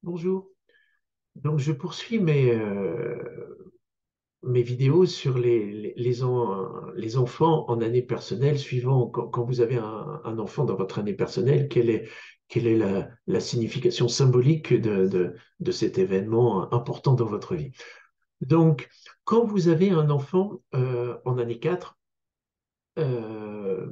Bonjour. Donc, je poursuis mes vidéos sur les enfants en année personnelle, suivant quand vous avez un enfant dans votre année personnelle, quelle est la signification symbolique de cet événement important dans votre vie. Donc, quand vous avez un enfant en année 4, euh,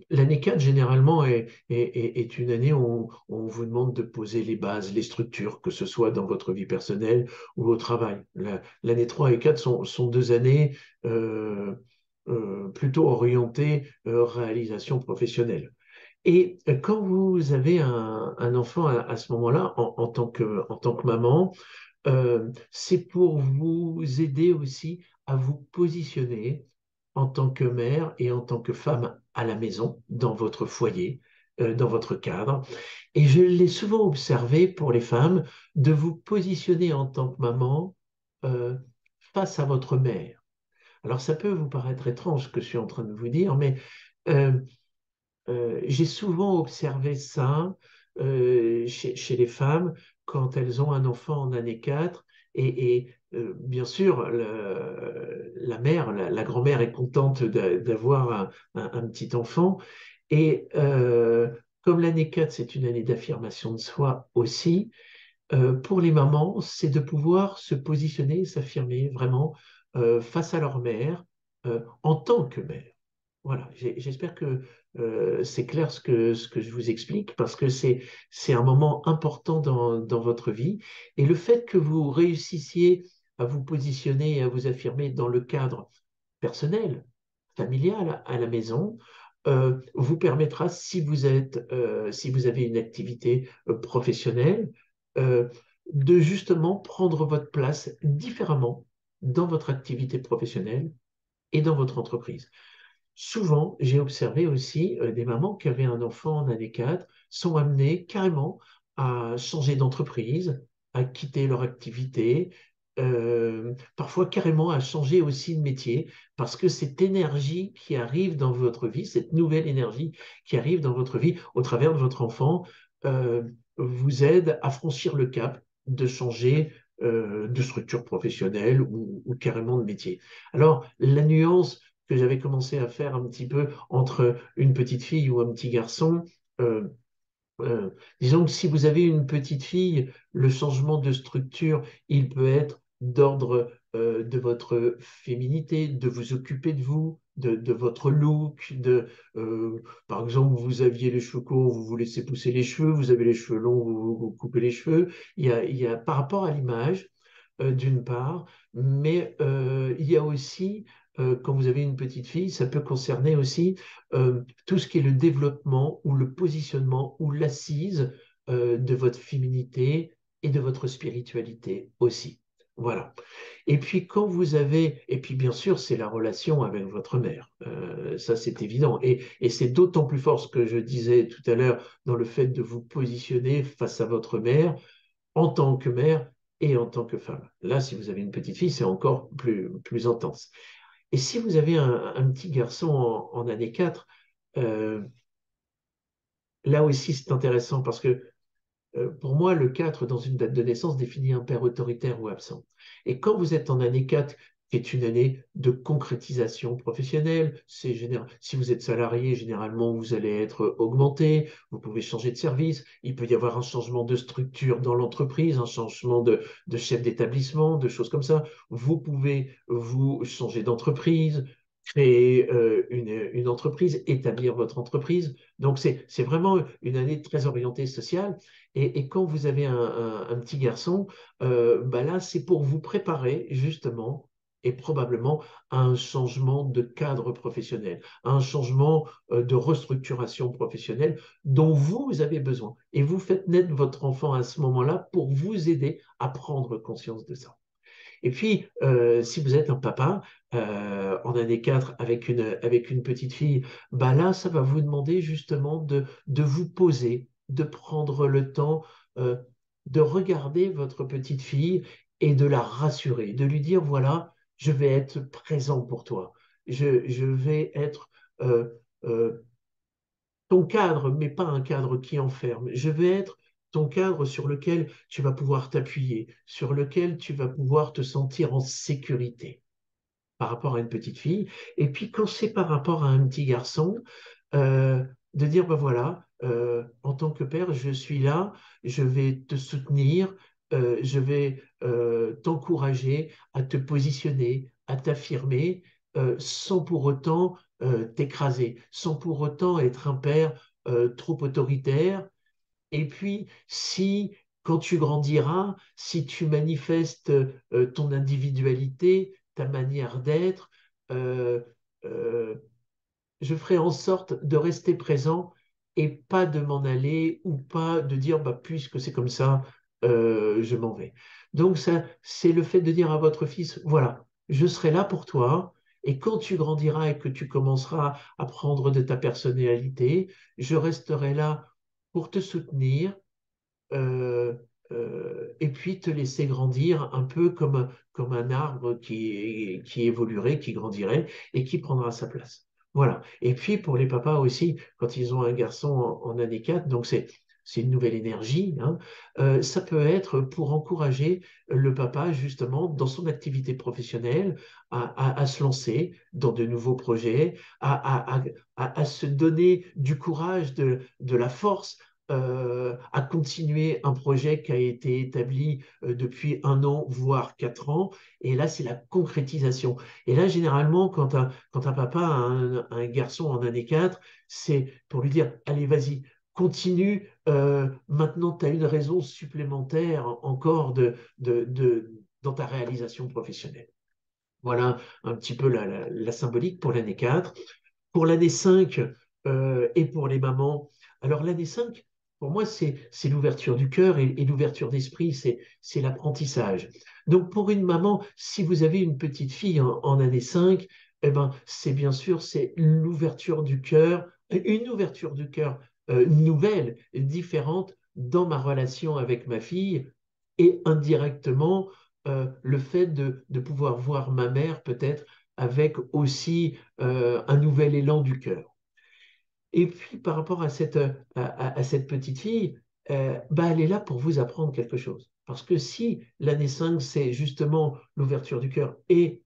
l'année 4, généralement, est une année où on vous demande de poser les bases, les structures, que ce soit dans votre vie personnelle ou au travail. L'année 3 et 4 sont deux années euh, plutôt orientées réalisation professionnelle. Et quand vous avez un enfant à ce moment-là, en tant que maman, c'est pour vous aider aussi à vous positionner en tant que mère et en tant que femme à la maison, dans votre foyer, dans votre cadre. Et je l'ai souvent observé pour les femmes de vous positionner en tant que maman euh, face à votre mère. Alors ça peut vous paraître étrange ce que je suis en train de vous dire, mais euh, j'ai souvent observé ça chez les femmes quand elles ont un enfant en année 4. Bien sûr, la mère, la grand-mère est contente d'avoir un petit enfant. Et comme l'année 4, c'est une année d'affirmation de soi aussi, pour les mamans, c'est de pouvoir se positionner, s'affirmer vraiment face à leur mère en tant que mère. Voilà, j'espère que c'est clair ce que je vous explique parce que c'est un moment important dans votre vie. Et le fait que vous réussissiez à vous positionner et à vous affirmer dans le cadre personnel, familial, à la maison, vous permettra, si vous avez une activité professionnelle, euh, de justement prendre votre place différemment dans votre activité professionnelle et dans votre entreprise. Souvent, j'ai observé aussi des mamans qui avaient un enfant en année 4 sont amenées carrément à changer d'entreprise, à quitter leur activité, parfois carrément à changer aussi de métier, parce que cette énergie qui arrive dans votre vie, cette nouvelle énergie qui arrive dans votre vie au travers de votre enfant, euh, vous aide à franchir le cap de changer de structure professionnelle ou carrément de métier. Alors, la nuance que j'avais commencé à faire un petit peu entre une petite fille ou un petit garçon. euh, euh, Disons que si vous avez une petite fille, le changement de structure, il peut être d'ordre de votre féminité, de vous occuper de vous, de votre look, par exemple, vous aviez les cheveux courts, vous vous laissez pousser les cheveux, vous avez les cheveux longs, vous coupez les cheveux. Il y a par rapport à l'image, d'une part, mais il y a aussi, quand vous avez une petite fille, ça peut concerner aussi tout ce qui est le développement ou le positionnement ou l'assise de votre féminité et de votre spiritualité aussi. Voilà. Et puis quand vous avez, et puis bien sûr, c'est la relation avec votre mère. Ça, c'est évident. Et c'est d'autant plus fort ce que je disais tout à l'heure dans le fait de vous positionner face à votre mère en tant que mère et en tant que femme. Là, si vous avez une petite fille, c'est encore plus intense. Et si vous avez un petit garçon en année 4, euh, là aussi c'est intéressant parce que pour moi, le 4 dans une date de naissance définit un père autoritaire ou absent. Et quand vous êtes en année 4, qui est une année de concrétisation professionnelle, si vous êtes salarié, généralement, vous allez être augmenté, vous pouvez changer de service, il peut y avoir un changement de structure dans l'entreprise, un changement de chef d'établissement, de choses comme ça. Vous pouvez vous changer d'entreprise, créer une entreprise, établir votre entreprise. Donc, c'est vraiment une année très orientée sociale. Et quand vous avez un petit garçon, bah là, c'est pour vous préparer justement et probablement à un changement de cadre professionnel, à un changement de restructuration professionnelle dont vous avez besoin. Et vous faites naître votre enfant à ce moment-là pour vous aider à prendre conscience de ça. Et puis, si vous êtes un papa en année 4 avec une petite fille, bah là, ça va vous demander justement de vous poser, de prendre le temps euh, de regarder votre petite fille et de la rassurer, de lui dire, voilà, je vais être présent pour toi. Je vais être euh, euh, ton cadre, mais pas un cadre qui enferme. Je vais être ton cadre sur lequel tu vas pouvoir t'appuyer, sur lequel tu vas pouvoir te sentir en sécurité par rapport à une petite fille. Et puis quand c'est par rapport à un petit garçon, euh, de dire, ben voilà, en tant que père, je suis là, je vais te soutenir, je vais t'encourager à te positionner, à t'affirmer, sans pour autant t'écraser, sans pour autant être un père trop autoritaire. Et puis, si, quand tu grandiras, si tu manifestes ton individualité, ta manière d'être, euh, euh, je ferai en sorte de rester présent et pas de m'en aller ou pas de dire bah, puisque c'est comme ça, je m'en vais. Donc ça, c'est le fait de dire à votre fils, voilà, je serai là pour toi et quand tu grandiras et que tu commenceras à prendre de ta personnalité, je resterai là pour te soutenir, euh, et puis te laisser grandir un peu comme un arbre qui évoluerait, qui grandirait et qui prendra sa place. Voilà. Et puis pour les papas aussi, quand ils ont un garçon en année 4, donc c'est une nouvelle énergie, hein, ça peut être pour encourager le papa justement dans son activité professionnelle à se lancer dans de nouveaux projets, à se donner du courage, de la force à continuer un projet qui a été établi depuis 1 an, voire 4 ans. Et là, c'est la concrétisation. Et là, généralement, quand un papa a un garçon en année 4, c'est pour lui dire, allez, vas-y, continue. Maintenant, tu as une raison supplémentaire encore dans ta réalisation professionnelle. Voilà un petit peu la symbolique pour l'année 4. Pour l'année 5 et pour les mamans, alors l'année 5, pour moi, c'est l'ouverture du cœur et l'ouverture d'esprit, c'est l'apprentissage. Donc pour une maman, si vous avez une petite fille en année 5, eh ben, c'est bien sûr, c'est l'ouverture du cœur, une ouverture du cœur nouvelle, différente dans ma relation avec ma fille et indirectement le fait de pouvoir voir ma mère peut-être avec aussi un nouvel élan du cœur. Et puis par rapport à cette petite fille, bah, elle est là pour vous apprendre quelque chose. Parce que si l'année 5, c'est justement l'ouverture du cœur et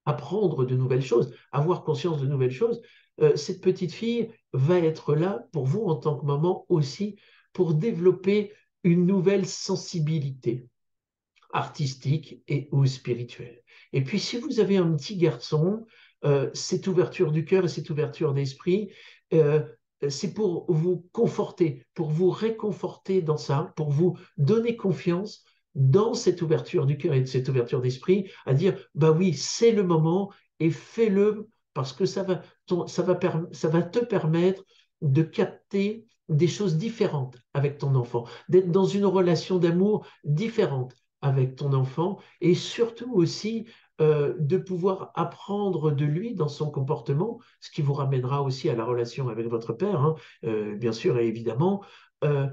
apprendre de nouvelles choses, avoir conscience de nouvelles choses, cette petite fille va être là pour vous en tant que maman aussi pour développer une nouvelle sensibilité artistique et ou spirituelle. Et puis si vous avez un petit garçon, cette ouverture du cœur et cette ouverture d'esprit, euh, c'est pour vous conforter, pour vous réconforter dans ça, pour vous donner confiance dans cette ouverture du cœur et de cette ouverture d'esprit, à dire, bah oui, c'est le moment et fais-le parce que ça va te permettre de capter des choses différentes avec ton enfant, d'être dans une relation d'amour différente avec ton enfant et surtout aussi de pouvoir apprendre de lui dans son comportement, ce qui vous ramènera aussi à la relation avec votre père, hein, bien sûr et évidemment, euh,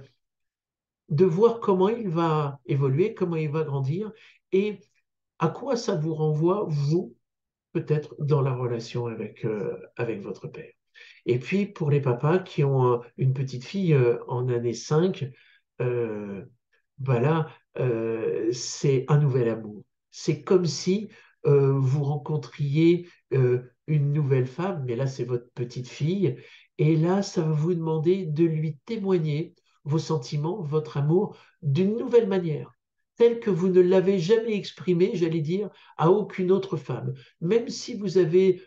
de voir comment il va évoluer, comment il va grandir et à quoi ça vous renvoie, vous, peut-être dans la relation avec votre père. Et puis pour les papas qui ont une petite fille en année 5, euh, voilà, c'est un nouvel amour. C'est comme si vous rencontriez une nouvelle femme, mais là c'est votre petite fille, et là ça va vous demander de lui témoigner vos sentiments, votre amour d'une nouvelle manière, telle que vous ne l'avez jamais exprimée, j'allais dire, à aucune autre femme. Même si vous avez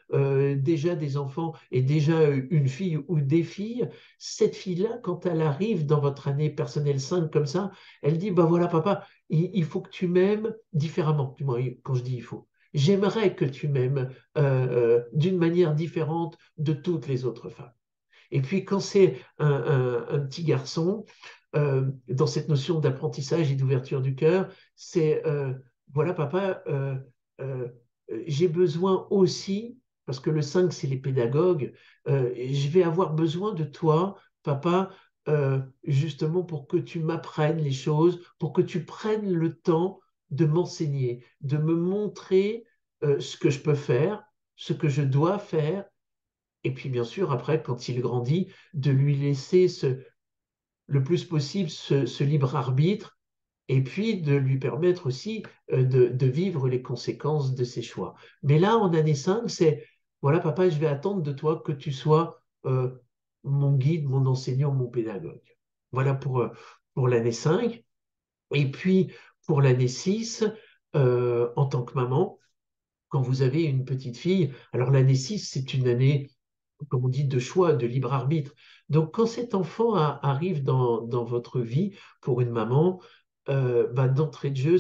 déjà des enfants et déjà une fille ou des filles, cette fille-là, quand elle arrive dans votre année personnelle 5 comme ça, elle dit, bah voilà, papa, il faut que tu m'aimes différemment. Du moins, quand je dis il faut, j'aimerais que tu m'aimes d'une manière différente de toutes les autres femmes. Et puis, quand c'est un petit garçon, dans cette notion d'apprentissage et d'ouverture du cœur, c'est, voilà, papa, euh, j'ai besoin aussi, parce que le 5 c'est les pédagogues, je vais avoir besoin de toi, papa, justement pour que tu m'apprennes les choses, pour que tu prennes le temps de m'enseigner, de me montrer ce que je peux faire, ce que je dois faire, et puis bien sûr, après, quand il grandit, de lui laisser le plus possible ce libre arbitre et puis de lui permettre aussi de vivre les conséquences de ses choix. Mais là, en année 5, c'est, voilà, papa, je vais attendre de toi que tu sois mon guide, mon enseignant, mon pédagogue. Voilà pour l'année 5. Et puis, pour l'année 6, en tant que maman, quand vous avez une petite fille, alors l'année 6, c'est une année, comme on dit, de choix, de libre arbitre. Donc, quand cet enfant arrive dans votre vie pour une maman, bah, d'entrée de jeu,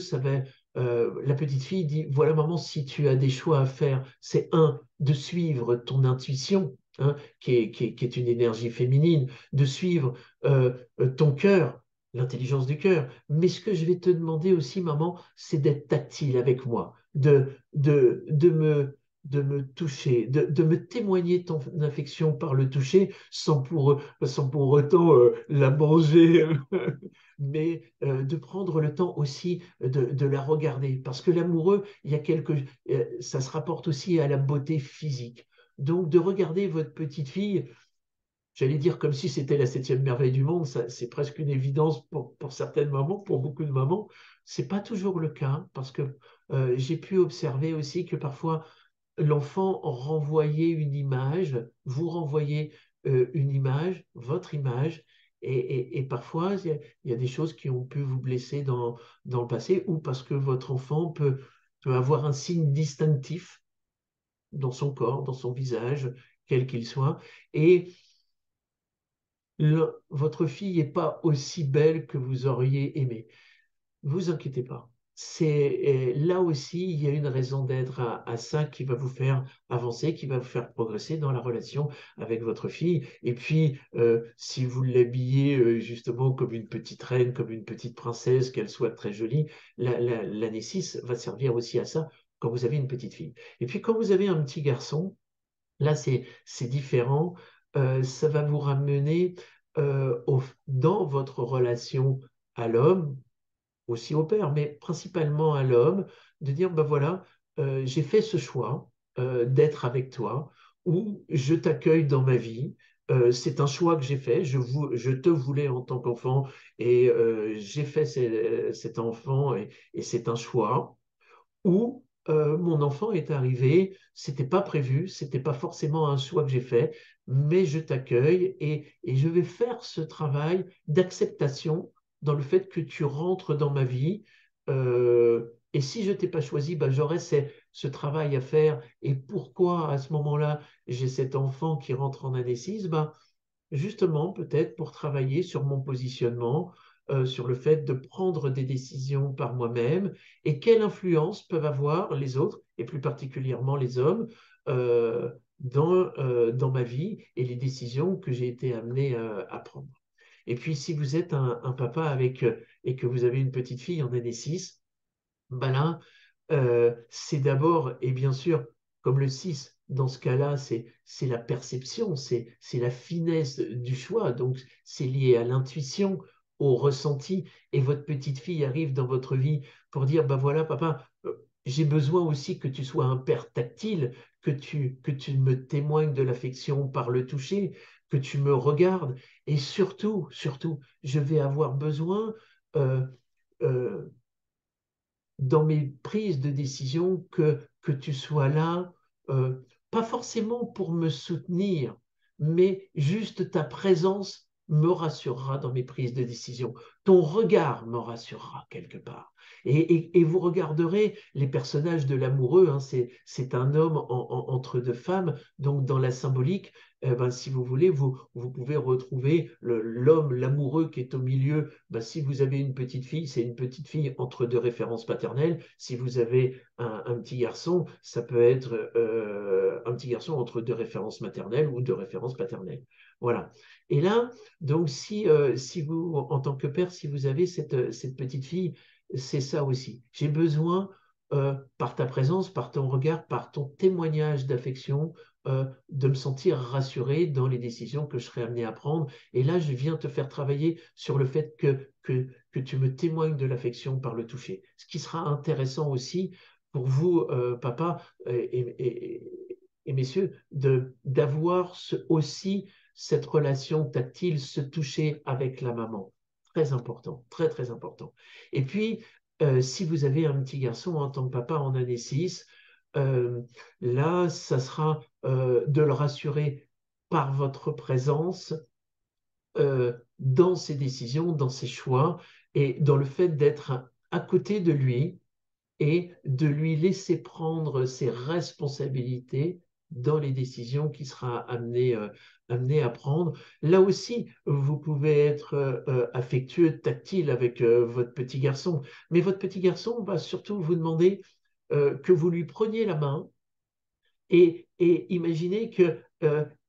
la petite fille dit, voilà maman, si tu as des choix à faire, c'est un, de suivre ton intuition, hein, qui est une énergie féminine, de suivre ton cœur, l'intelligence du cœur. Mais ce que je vais te demander aussi, maman, c'est d'être tactile avec moi, de me toucher, de me témoigner ton affection par le toucher sans pour autant la manger, mais de prendre le temps aussi de la regarder. Parce que l'amoureux, ça se rapporte aussi à la beauté physique. Donc de regarder votre petite fille, j'allais dire comme si c'était la septième merveille du monde, c'est presque une évidence pour certaines mamans, pour beaucoup de mamans. C'est pas toujours le cas, parce que j'ai pu observer aussi que parfois l'enfant renvoyait une image, vous renvoyez une image, votre image, et parfois il y a des choses qui ont pu vous blesser dans le passé, ou parce que votre enfant peut avoir un signe distinctif dans son corps, dans son visage, quel qu'il soit, et votre fille n'est pas aussi belle que vous auriez aimé. Vous inquiétez pas. Là aussi, il y a une raison d'être à ça qui va vous faire avancer, qui va vous faire progresser dans la relation avec votre fille. Et puis, si vous l'habillez justement comme une petite reine, comme une petite princesse, qu'elle soit très jolie, l'année 6 va servir aussi à ça quand vous avez une petite fille. Et puis, quand vous avez un petit garçon, là, c'est différent. Ça va vous ramener dans votre relation à l'homme, aussi au père, mais principalement à l'homme, de dire, ben voilà, j'ai fait ce choix d'être avec toi, ou je t'accueille dans ma vie. C'est un choix que j'ai fait, je te voulais en tant qu'enfant et j'ai fait cet enfant et c'est un choix où mon enfant est arrivé, c'était pas prévu, c'était pas forcément un choix que j'ai fait, mais je t'accueille et je vais faire ce travail d'acceptation dans le fait que tu rentres dans ma vie. Et si je t'ai pas choisi, ben, j'aurais ce travail à faire. Et pourquoi à ce moment-là, j'ai cet enfant qui rentre en année 6? Ben, justement peut-être pour travailler sur mon positionnement, sur le fait de prendre des décisions par moi-même et quelle influence peuvent avoir les autres, et plus particulièrement les hommes, dans ma vie et les décisions que j'ai été amené à prendre. Et puis si vous êtes un papa et que vous avez une petite fille en année 6, ben là, c'est d'abord, et bien sûr, comme le 6 dans ce cas-là, c'est la perception, c'est la finesse du choix. Donc, c'est lié à l'intuition, au ressenti. Et votre petite fille arrive dans votre vie pour dire, ben voilà, papa, j'ai besoin aussi que tu sois un père tactile, que tu me témoignes de l'affection par le toucher, que tu me regardes. Et surtout, surtout, je vais avoir besoin euh, euh, dans mes prises de décision que tu sois là, pas forcément pour me soutenir, mais juste ta présence me rassurera dans mes prises de décision. Ton regard me rassurera quelque part. Et vous regarderez les personnages de l'amoureux, hein, c'est un homme entre deux femmes, donc dans la symbolique, ben, si vous voulez, vous pouvez retrouver l'homme, l'amoureux qui est au milieu. Ben, si vous avez une petite fille, c'est une petite fille entre deux références paternelles. Si vous avez un petit garçon, ça peut être un petit garçon entre deux références maternelles ou deux références paternelles. Voilà. Et là, donc, si vous, en tant que père, si vous avez cette petite fille, c'est ça aussi. J'ai besoin, par ta présence, par ton regard, par ton témoignage d'affection, de me sentir rassuré dans les décisions que je serai amené à prendre. Et là, je viens te faire travailler sur le fait que tu me témoignes de l'affection par le toucher. Ce qui sera intéressant aussi pour vous, papa et messieurs, d'avoir aussi cette relation tactile, se toucher avec la maman. Très important, très très important. Et puis, si vous avez un petit garçon en tant que papa en année 6, euh, là, ça sera de le rassurer par votre présence dans ses décisions, dans ses choix et dans le fait d'être à côté de lui et de lui laisser prendre ses responsabilités dans les décisions qu'il sera amené à prendre. Là aussi, vous pouvez être affectueux, tactile avec votre petit garçon, mais votre petit garçon va surtout vous demander que vous lui preniez la main et imaginez que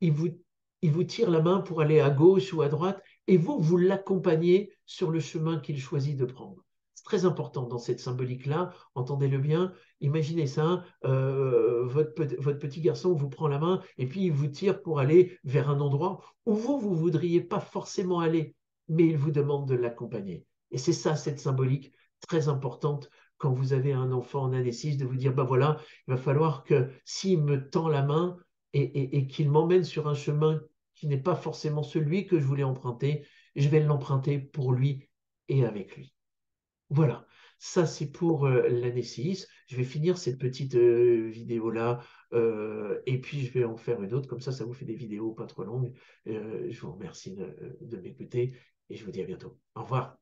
il vous tire la main pour aller à gauche ou à droite, et vous l'accompagnez sur le chemin qu'il choisit de prendre. C'est très important dans cette symbolique-là, entendez-le bien, imaginez ça, votre petit garçon vous prend la main et puis il vous tire pour aller vers un endroit où vous voudriez pas forcément aller, mais il vous demande de l'accompagner. Et c'est ça, cette symbolique très importante quand vous avez un enfant en indécis, de vous dire, ben voilà, il va falloir que s'il me tend la main et qu'il m'emmène sur un chemin qui n'est pas forcément celui que je voulais emprunter, je vais l'emprunter pour lui et avec lui. Voilà, ça c'est pour l'année 6. Je vais finir cette petite vidéo-là et puis je vais en faire une autre, comme ça vous fait des vidéos pas trop longues. Je vous remercie de m'écouter et je vous dis à bientôt. Au revoir.